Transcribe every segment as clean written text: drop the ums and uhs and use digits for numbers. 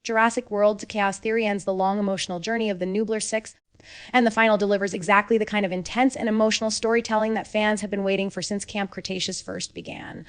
Jurassic World to Chaos Theory ends the long emotional journey of the Nublar 6, and the final delivers exactly the kind of intense and emotional storytelling that fans have been waiting for since Camp Cretaceous first began.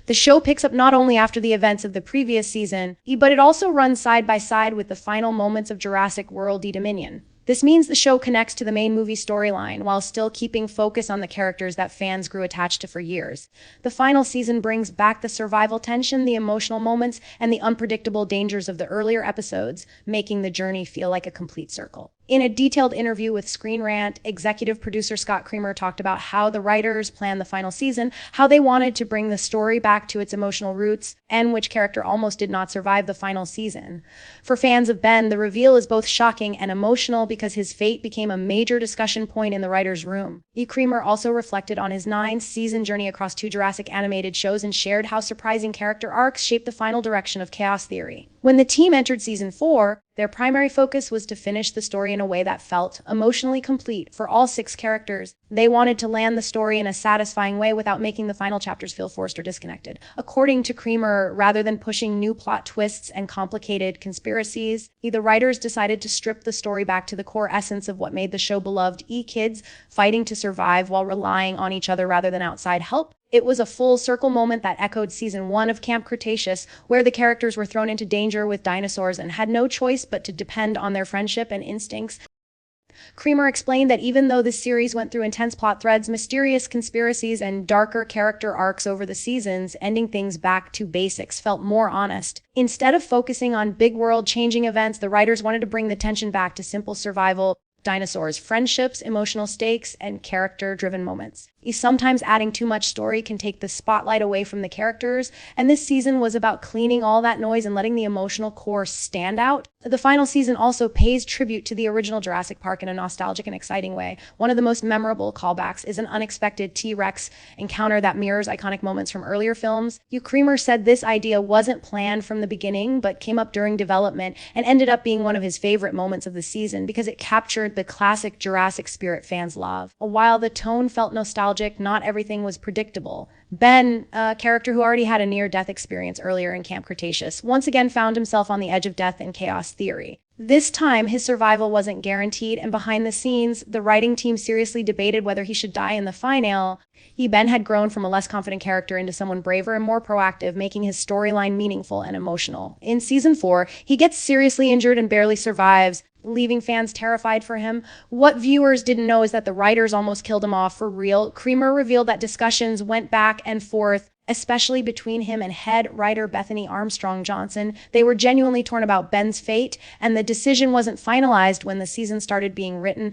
The show picks up not only after the events of the previous season, but it also runs side by side with the final moments of Jurassic World: Dominion. This means the show connects to the main movie storyline while still keeping focus on the characters that fans grew attached to for years. The final season brings back the survival tension, the emotional moments, and the unpredictable dangers of the earlier episodes, making the journey feel like a complete circle. In a detailed interview with Screen Rant, executive producer Scott Creamer talked about how the writers planned the final season, how they wanted to bring the story back to its emotional roots, and which character almost did not survive the final season. For fans of Ben, the reveal is both shocking and emotional because his fate became a major discussion point in the writer's room. Creamer also reflected on his 9-season journey across 2 Jurassic animated shows and shared how surprising character arcs shaped the final direction of Chaos Theory. When the team entered Season 4, their primary focus was to finish the story in a way that felt emotionally complete for all 6 characters. They wanted to land the story in a satisfying way without making the final chapters feel forced or disconnected. According to Creamer, rather than pushing new plot twists and complicated conspiracies, the writers decided to strip the story back to the core essence of what made the show beloved: kids fighting to survive while relying on each other rather than outside help. It was a full circle moment that echoed Season 1 of Camp Cretaceous, where the characters were thrown into danger with dinosaurs and had no choice but to depend on their friendship and instincts. Creamer explained that even though the series went through intense plot threads, mysterious conspiracies, and darker character arcs over the seasons, ending things back to basics felt more honest. Instead of focusing on big world-changing events, the writers wanted to bring the tension back to simple survival: dinosaurs, friendships, emotional stakes, and character-driven moments. Sometimes adding too much story can take the spotlight away from the characters, and this season was about cleaning all that noise and letting the emotional core stand out. The final season also pays tribute to the original Jurassic Park in a nostalgic and exciting way. One of the most memorable callbacks is an unexpected T-Rex encounter that mirrors iconic moments from earlier films. Creamer said this idea wasn't planned from the beginning, but came up during development and ended up being one of his favorite moments of the season because it captured the classic Jurassic spirit fans love. While the tone felt nostalgic, not everything was predictable. Ben, a character who already had a near-death experience earlier in Camp Cretaceous, once again found himself on the edge of death in Chaos Theory. This time, his survival wasn't guaranteed, and behind the scenes, the writing team seriously debated whether he should die in the final. Ben had grown from a less confident character into someone braver and more proactive, making his storyline meaningful and emotional. In Season 4, he gets seriously injured and barely survives, leaving fans terrified for him. What viewers didn't know is that the writers almost killed him off for real. Creamer revealed that discussions went back and forth, especially between him and head writer Bethany Armstrong Johnson. They were genuinely torn about Ben's fate, and the decision wasn't finalized when the season started being written.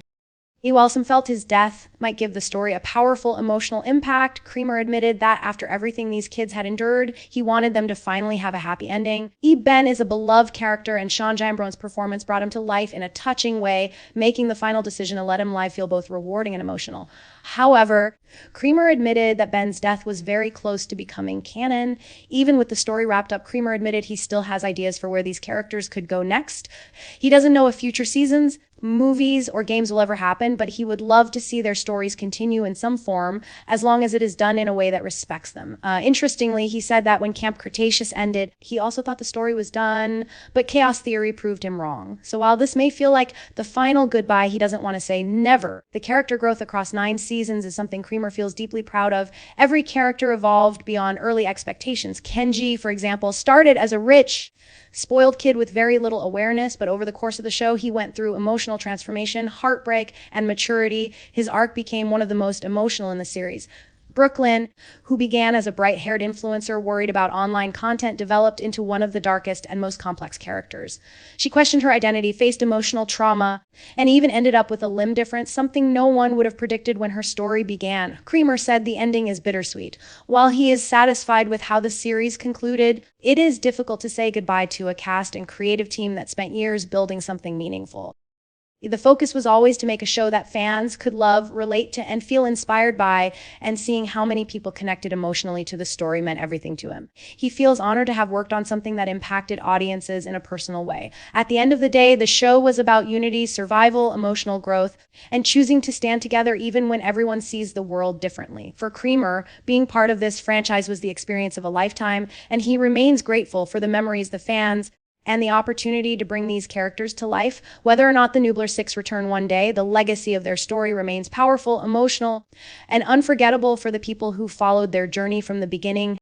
While some felt his death might give the story a powerful emotional impact, Creamer admitted that after everything these kids had endured, he wanted them to finally have a happy ending. Ben is a beloved character, and Sean Jambron's performance brought him to life in a touching way, making the final decision to let him live feel both rewarding and emotional. However, Creamer admitted that Ben's death was very close to becoming canon. Even with the story wrapped up, Creamer admitted he still has ideas for where these characters could go next. He doesn't know if future seasons, movies, or games will ever happen, but he would love to see their stories continue in some form, as long as it is done in a way that respects them. Interestingly, he said that when Camp Cretaceous ended, he also thought the story was done, but Chaos Theory proved him wrong. So while this may feel like the final goodbye, he doesn't want to say never. The character growth across 9 seasons is something Creamer feels deeply proud of. Every character evolved beyond early expectations. Kenji, for example, started as a rich, spoiled kid with very little awareness, but over the course of the show, he went through emotional transformation, heartbreak, and maturity. His arc became one of the most emotional in the series. Brooklyn, who began as a bright-haired influencer worried about online content, developed into one of the darkest and most complex characters. She questioned her identity, faced emotional trauma, and even ended up with a limb difference, something no one would have predicted when her story began. Creamer said the ending is bittersweet. While he is satisfied with how the series concluded, it is difficult to say goodbye to a cast and creative team that spent years building something meaningful. The focus was always to make a show that fans could love, relate to, and feel inspired by, and seeing how many people connected emotionally to the story meant everything to him. He feels honored to have worked on something that impacted audiences in a personal way. At the end of the day, the show was about unity, survival, emotional growth, and choosing to stand together even when everyone sees the world differently. For Creamer, being part of this franchise was the experience of a lifetime, and he remains grateful for the memories the fans and the opportunity to bring these characters to life. Whether or not the Nublar Six return one day, the legacy of their story remains powerful, emotional, and unforgettable for the people who followed their journey from the beginning.